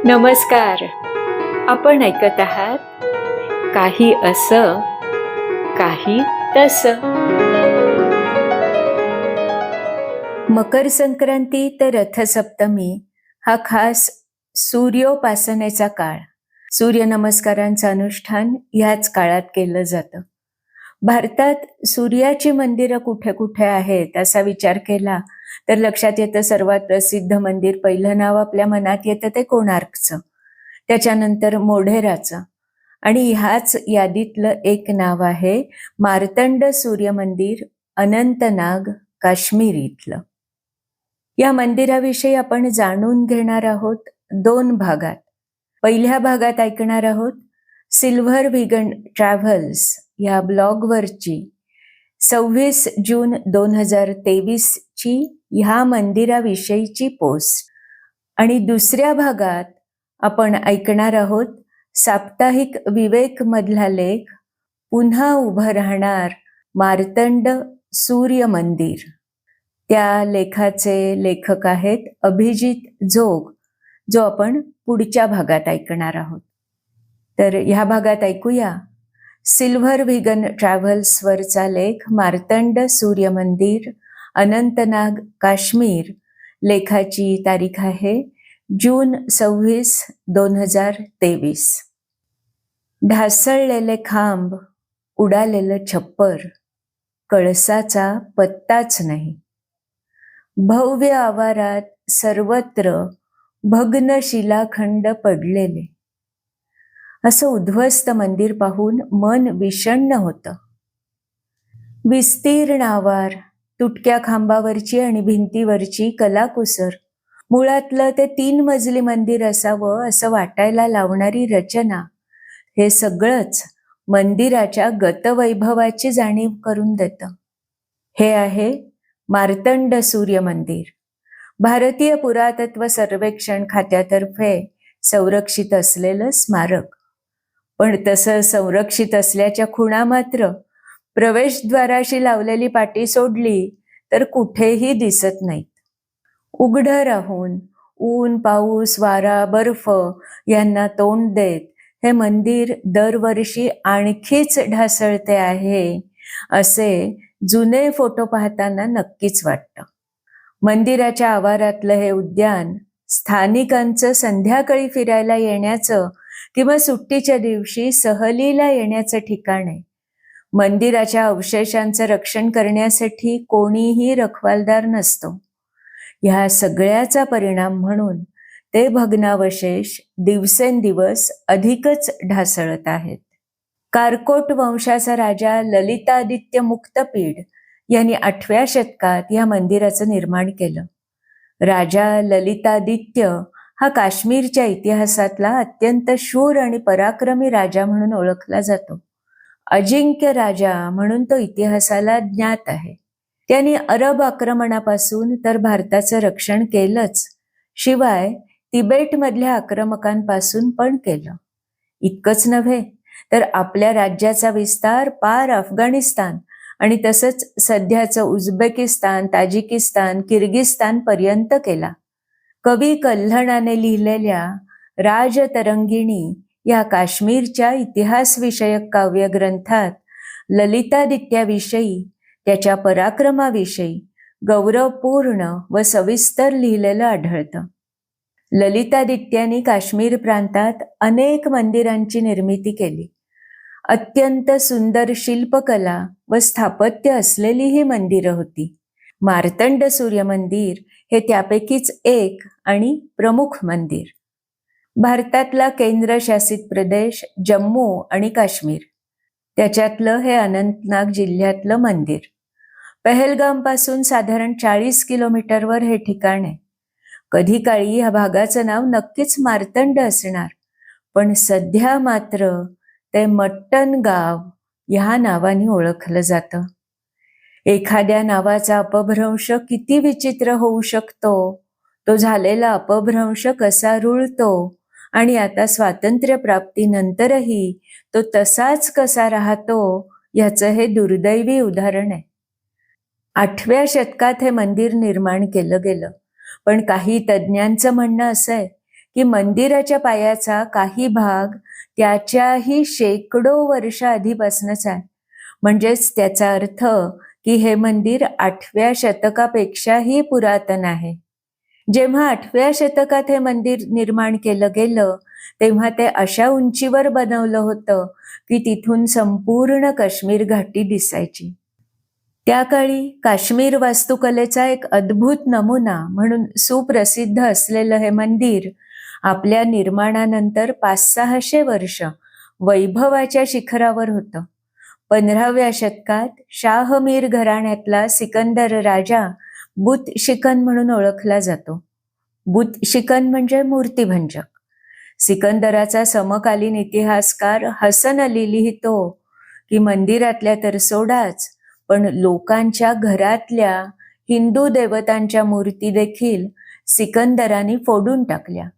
नमस्कार. आपण ऐकत आहात काही असं काही तसं. मकर संक्रांती ते रथसप्तमी हा खास सूर्योपासनेचा काळ. सूर्यनमस्कारांचं अनुष्ठान ह्याच काळात केलं जातं. भारतात सूर्याची मंदिरं कुठे कुठे आहेत असा विचार केला तर लक्षात येतं सर्वात प्रसिद्ध मंदिर, पहिलं नाव आपल्या मनात येतं ते कोणार्कचं, त्याच्यानंतर मोढेराचं, आणि ह्याच यादीतलं एक नाव आहे मार्तंड सूर्य मंदिर, अनंतनाग, काश्मीर इथलं. या मंदिराविषयी आपण जाणून घेणार आहोत 2 भागात. पहिल्या भागात ऐकणार आहोत सिल्व्हर व्हीगन ट्रॅव्हल्स या ब्लॉगवरची 26 जून 2023 ची ह्या मंदिराविषयीची पोस्ट, आणि दुसऱ्या भागात आपण ऐकणार आहोत साप्ताहिक विवेक मधला लेख पुन्हा उभं राहणार मार्तंड सूर्य मंदिर. त्या लेखाचे लेखक आहेत अभिजित जोग, जो आपण पुढच्या भागात ऐकणार आहोत. तर ह्या भागात ऐकूया सिल्व्हर व्हीगन ट्रॅव्हल्सवरचा लेख मार्तंड सूर्य मंदिर, अनंतनाग, काश्मीर. लेखाची तारीख आहे जून 26, 2023. ढासळलेले खांब, उडालेलं छप्पर, कळसाचा पत्ताच नाही. भव्य आवारात सर्वत्र भग्न शिलाखंड पडलेले. असं उद्ध्वस्त मंदिर पाहून मन विषण्ण होतं. विस्तीर्ण आवार, तुटक्या खांबावरची आणि भिंतीवरची कलाकुसर, मुळातलं ते 3 मजली मंदिर असावं असं वाटायला लावणारी रचना, हे सगळंच मंदिराच्या गतवैभवाची जाणीव करून देतं. हे आहे मार्तंड सूर्य मंदिर. भारतीय पुरातत्व सर्वेक्षण खात्यातर्फे संरक्षित असलेलं स्मारक. पण तसं संरक्षित असल्याच्या खुणा मात्र प्रवेशद्वाराशी लावलेली पाटी सोडली तर कुठेही दिसत नाहीत. उघडं राहून ऊन, पाऊस, वारा, बर्फ यांना तोंड देत हे मंदिर दरवर्षी आणखीच ढासळते आहे असे जुने फोटो पाहताना नक्कीच वाटतं. मंदिराच्या आवारातलं हे उद्यान स्थानिकांचं संध्याकाळी फिरायला येण्याचं किंवा सुट्टीच्या दिवशी सहलीला येण्याचं ठिकाण आहे. मंदिराच्या अवशेषांचं रक्षण करण्यासाठी कोणीही रखवालदार नसतो. ह्या सगळ्याचा परिणाम म्हणून ते भग्नावशेष दिवसेंदिवस अधिकच ढासळत आहेत. कारकोट वंशाचा राजा ललितादित्य मुक्तपीड यांनी 8व्या शतकात या मंदिराचं निर्माण केलं. राजा ललितादित्य हा काश्मीरच्या इतिहासातला अत्यंत शूर आणि पराक्रमी राजा म्हणून ओळखला जातो. अजिंक्य राजा म्हणून तो इतिहासाला ज्ञात आहे. त्यांनी अरब आक्रमणापासून तर भारताचं रक्षण केलंच, शिवाय तिबेटमधल्या आक्रमकांपासून पण केलं. इतकंच नव्हे तर आपल्या राज्याचा विस्तार पार अफगाणिस्तान आणि तसंच सध्याचं उझबेकिस्तान, ताजिकिस्तान, किर्गिस्तान पर्यंत केला. कवी कल्हणाने लिहिलेल्या राजतरंगिणी या काश्मीरच्या इतिहासविषयक काव्यग्रंथात ललितादित्याविषयी, त्याच्या पराक्रमाविषयी गौरवपूर्ण व सविस्तर लिहिलेलं आढळतं. ललितादित्याने काश्मीर प्रांतात अनेक मंदिरांची निर्मिती केली. अत्यंत सुंदर शिल्पकला व स्थापत्य असलेली ही मंदिरं होती. मार्तंड सूर्य मंदिर हे त्यापैकीच एक आणि प्रमुख मंदिर. भारतातला केंद्रशासित प्रदेश जम्मू आणि काश्मीर, त्याच्यातलं हे अनंतनाग जिल्ह्यातलं मंदिर. पहलगाम पासून साधारण 40 किलोमीटरवर हे ठिकाण आहे. कधी काळी ह्या भागाचं नाव नक्कीच मार्तंड असणार, पण सध्या मात्र ते मट्टन गाव ह्या नावाने ओळखलं जातं. एखाद्या नावाचा अपभ्रंश किती विचित्र होऊ शकतो, तो झालेला अपभ्रंश कसा रुळतो आणि आता स्वातंत्र्यप्राप्तीनंतरही तो तसाच कसा राहतो, ह्याचं हे दुर्दैवी उदाहरण आहे. 8व्या शतकात हे मंदिर निर्माण केलं गेलं, पण काही तज्ज्ञांचं म्हणणं असं आहे की मंदिराच्या पायाचा काही भाग त्याच्याही शेकडो वर्ष आधीपासूनच आहे. म्हणजेच त्याचा अर्थ की हे मंदिर 8व्या शतकापेक्षाही पुरातन आहे. जेव्हा 8व्या शतकात हे मंदिर निर्माण केलं गेलं तेव्हा ते अशा उंचीवर बनवलं होतं की तिथून संपूर्ण काश्मीर घाटी दिसायची. त्या काळी काश्मीर वास्तुकलेचा एक अद्भुत नमुना म्हणून सुप्रसिद्ध असलेलं हे मंदिर आपल्या निर्माणानंतर 500-600 वर्ष वैभवाच्या शिखरावर होतं. 15व्या शतकात शाहमीर घराण्यातला सिकंदर राजा बुत शिकन म्हणून ओळखला जातो. बुत शिकन म्हणजे मूर्तिभंजक. सिकंदराचा समकालीन इतिहासकार हसन अली लिहितो की मंदिरातल्या तर सोडाच, पण लोकांच्या घरातल्या हिंदू देवतांच्या मूर्ती देखील सिकंदराने फोडून टाकल्या.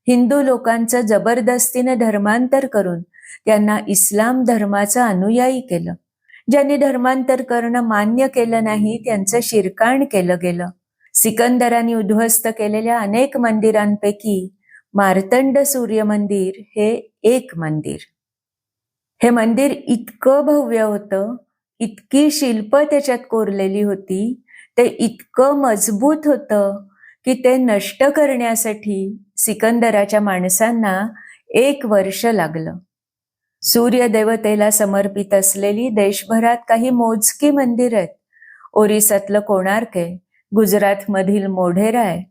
हिंदू लोकांचं जबरदस्तीने धर्मांतर करून त्यांना इस्लाम धर्माचं अनुयायी केलं. ज्यांनी धर्मांतर करणं मान्य केलं नाही त्यांचं शिरकाण केलं गेलं. सिकंदराने उद्ध्वस्त केलेल्या अनेक मंदिरांपैकी मार्तंड सूर्य मंदिर हे एक मंदिर. हे मंदिर इतकं भव्य होतं, इतकी शिल्प त्याच्यात कोरलेली होती, ते इतकं मजबूत होतं की ते नष्ट करण्यासाठी सिकंदराच्या माणसांना 1 वर्ष लागलं. सूर्यदेवतेला समर्पित असलेली देशभरात काही मोजकी मंदिर आहेत. ओरिसातलं कोणार्क आहे, गुजरातमधील मोढेरा आहे.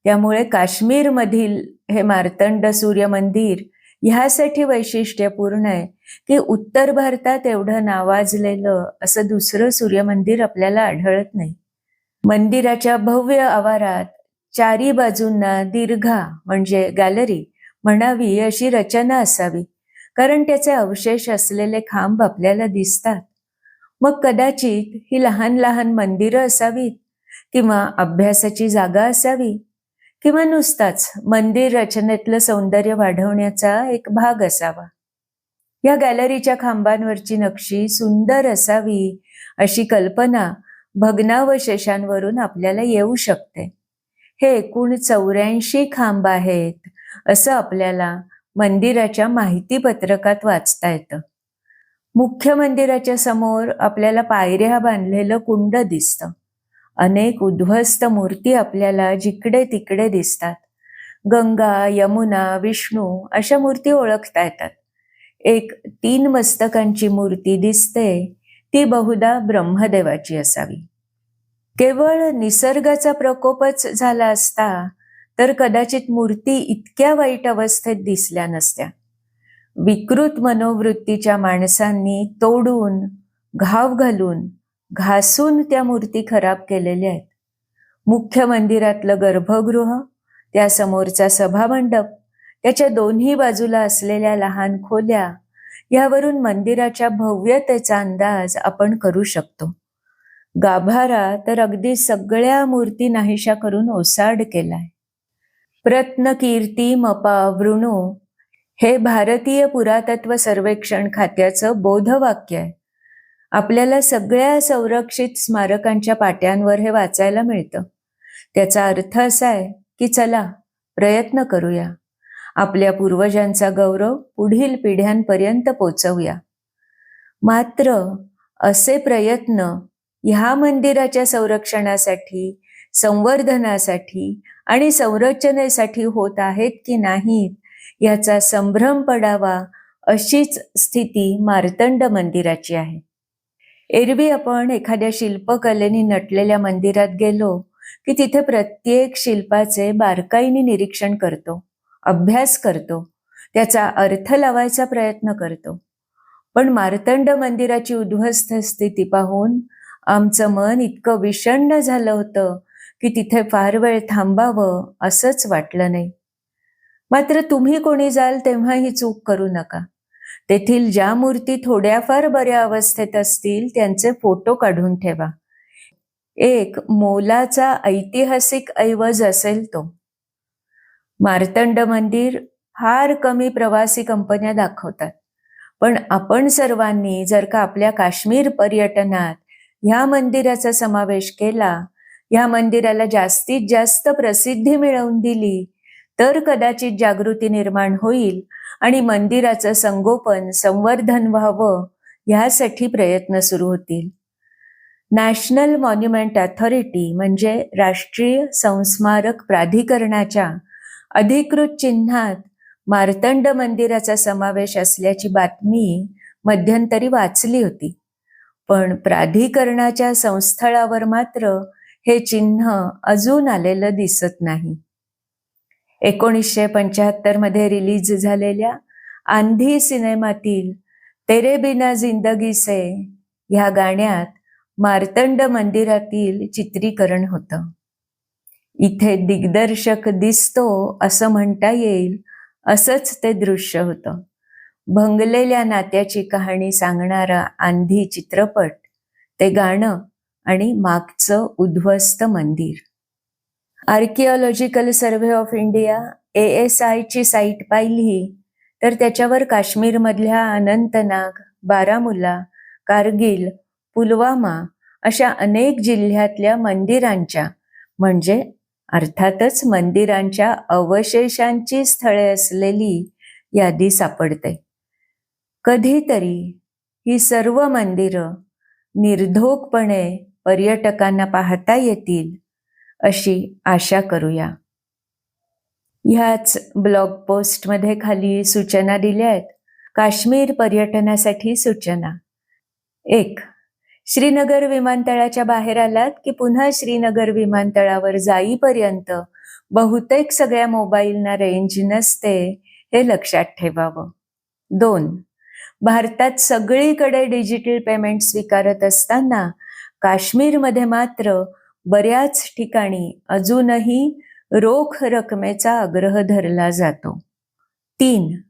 त्यामुळे काश्मीरमधील हे मार्तंड सूर्य मंदिर ह्यासाठी वैशिष्ट्यपूर्ण आहे की उत्तर भारतात एवढं नावाजलेलं असं दुसरं सूर्यमंदिर आपल्याला आढळत नाही. मंदिराच्या भव्य आवारात चारी बाजूंना दीर्घा म्हणजे गॅलरी म्हणावी अशी रचना असावी, कारण त्याचे अवशेष असलेले खांब आपल्याला दिसतात. मग कदाचित ही लहान लहान मंदिरं असावीत, किंवा अभ्यासाची जागा असावी, किंवा नुसताच मंदिर रचनेतलं सौंदर्य वाढवण्याचा एक भाग असावा. या गॅलरीच्या खांबांवरची नक्षी सुंदर असावी अशी कल्पना भग्नावशेषांवरून आपल्याला येऊ शकते. हे एकूण 84 खांब आहेत असं आपल्याला मंदिराच्या माहिती पत्रकात वाचता येतं. मुख्य मंदिराच्या समोर आपल्याला पायऱ्या बांधलेलं कुंड दिसतं. अनेक उद्ध्वस्त मूर्ती आपल्याला जिकडे तिकडे दिसतात. गंगा, यमुना, विष्णू अशा मूर्ती ओळखता येतात. एक 3 मस्तकांची मूर्ती दिसते, ती बहुधा ब्रह्मदेवाची असावी. केवळ निसर्गाचा प्रकोपच झाला असता तर कदाचित मूर्ती इतक्या वाईट अवस्थेत दिसल्या नसत्या. विकृत मनोवृत्तीच्या माणसांनी तोडून, घाव घालून, घासून त्या मूर्ती खराब केलेल्या आहेत. मुख्य मंदिरातलं गर्भगृह, त्यासमोरचा सभामंडप, त्याच्या दोन्ही बाजूला असलेल्या लहान खोल्या, यावरून मंदिराच्या भव्यतेचा अंदाज आपण करू शकतो. गाभारा तर अगदी सगळ्या मूर्ती नाहीशा करून ओसाड केलाय. प्रत्नकीर्ती मपा वृणो हे भारतीय पुरातत्व सर्वेक्षण खात्याचं बोधवाक्य आहे. आपल्याला सगळ्या संरक्षित स्मारकांच्या पाट्यांवर हे वाचायला मिळतं. त्याचा अर्थ असा आहे की चला प्रयत्न करूया, आपल्या पूर्वजांचा गौरव पुढील पिढ्यांपर्यंत पोचवूया. मात्र असे प्रयत्न ह्या मंदिराच्या संरक्षणासाठी, संवर्धनासाठी आणि संरचनेसाठी होत आहेत की नाहीत याचा संभ्रम पडावा अशीच स्थिती मार्तंड मंदिराची आहे. एरवी आपण एखाद्या शिल्पकलेने नटलेल्या मंदिरात गेलो की तिथे प्रत्येक शिल्पाचे बारकाईने निरीक्षण करतो, अभ्यास करतो, त्याचा अर्थ लावायचा प्रयत्न करतो. पण मार्तंड मंदिराची उद्ध्वस्त स्थिती पाहून आमचं मन इतकं विषण्ण झालं होतं की तिथे फार वेळ थांबावं असंच वाटलं नाही. मात्र तुम्ही कोणी जाल तेव्हा ही चूक करू नका. तेथील ज्या मूर्ती थोड्याफार बऱ्या अवस्थेत असतील त्यांचे फोटो काढून ठेवा. एक मोलाचा ऐतिहासिक ऐवज असेल तो. मार्तंड मंदिर फार कमी प्रवासी कंपन्या दाखवतात, पण आपण सर्वांनी जर का आपल्या काश्मीर पर्यटनात ह्या मंदिराचा समावेश केला, ह्या मंदिराला जास्तीत जास्त प्रसिद्धी मिळवून दिली, तर कदाचित जागृती निर्माण होईल आणि मंदिराचं संगोपन संवर्धन व्हावं ह्यासाठी प्रयत्न सुरू होतील. नॅशनल मॉन्युमेंट अथॉरिटी म्हणजे राष्ट्रीय संस्मारक प्राधिकरणाच्या अधिकृत चिन्हात मार्तंड मंदिराचा समावेश असल्याची बातमी मध्यंतरी वाचली होती, पण प्राधिकरणाच्या संस्थळावर मात्र हे चिन्ह अजून आलेलं दिसत नाही. 1975 मध्ये रिलीज झालेल्या आंधी सिनेमातील तेरे बिना जिंदगी से ह्या गाण्यात मार्तंड मंदिरातील चित्रीकरण होतं. इथे दिग्दर्शक दिसतो असं म्हणता येईल असंच ते दृश्य होतं. भंगलेल्या नात्याची कहाणी सांगणारा आंधी चित्रपट, ते गाणं आणि मागचं उद्ध्वस्त मंदिर. Archaeological survey of India ASI ची साईट पाहिली तर त्याच्यावर काश्मीरमधल्या अनंतनाग, बारामुल्ला, कारगिल, पुलवामा अशा अनेक जिल्ह्यातल्या मंदिरांच्या म्हणजे अर्थातच मंदिरांच्या अवशेषांची स्थळे असलेली यादी सापडते. कधीतरी ही सर्व मंदिरं निर्धोकपणे पर्यटकांना पाहता येतील अशी आशा करूया. ह्याच ब्लॉग पोस्टमध्ये खाली सूचना दिल्या आहेत. काश्मीर पर्यटनासाठी सूचना. 1. श्रीनगर विमानतळाच्या बाहेर आलात की पुन्हा श्रीनगर विमानतळावर जाईपर्यंत बहुतेक सगळ्या मोबाईलना रेंज नसते, हे लक्षात ठेवावं. 2. भारतात सगळीकडे डिजिटल पेमेंट स्वीकारत असताना काश्मीरमध्ये मात्र बऱ्याच ठिकाणी अजूनही रोख रकमेचा आग्रह धरला जातो. 3.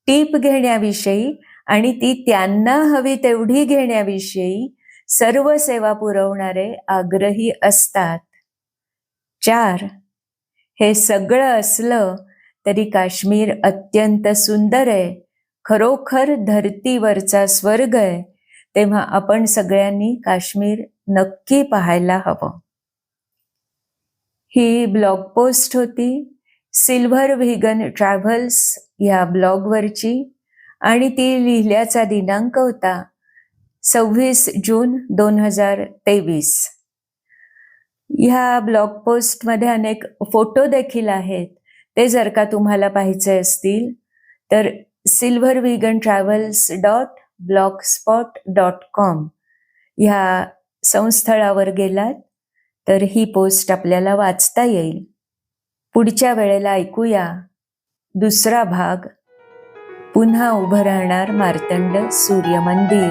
टीप घेण्याविषयी आणि ती त्यांना हवी तेवढी घेण्याविषयी सर्व सेवा पुरवणारे आग्रही असतात. 4. हे सगळं असलं तरी काश्मीर अत्यंत सुंदर आहे, खरोखर धरतीवरचा स्वर्ग आहे, तेव्हा आपण सगळ्यांनी काश्मीर नक्की पाहायला हवं. ही ब्लॉग पोस्ट होती सिल्व्हर व्हीगन ट्रॅव्हल्स या ब्लॉगवरची आणि ती लिहिल्याचा दिनांक होता 26 जून 2023. ह्या ब्लॉग पोस्टमध्ये अनेक फोटो देखील आहेत. ते जर का तुम्हाला पाहायचे असतील तर silvervegantravels.blogspot.com ह्या संस्थळावर गेलात तर ही पोस्ट आपल्याला वाचता येईल. पुढच्या वेळेला ऐकूया दुसरा भाग, पुन्हा उभं राहणार मार्तंड सूर्य मंदिर.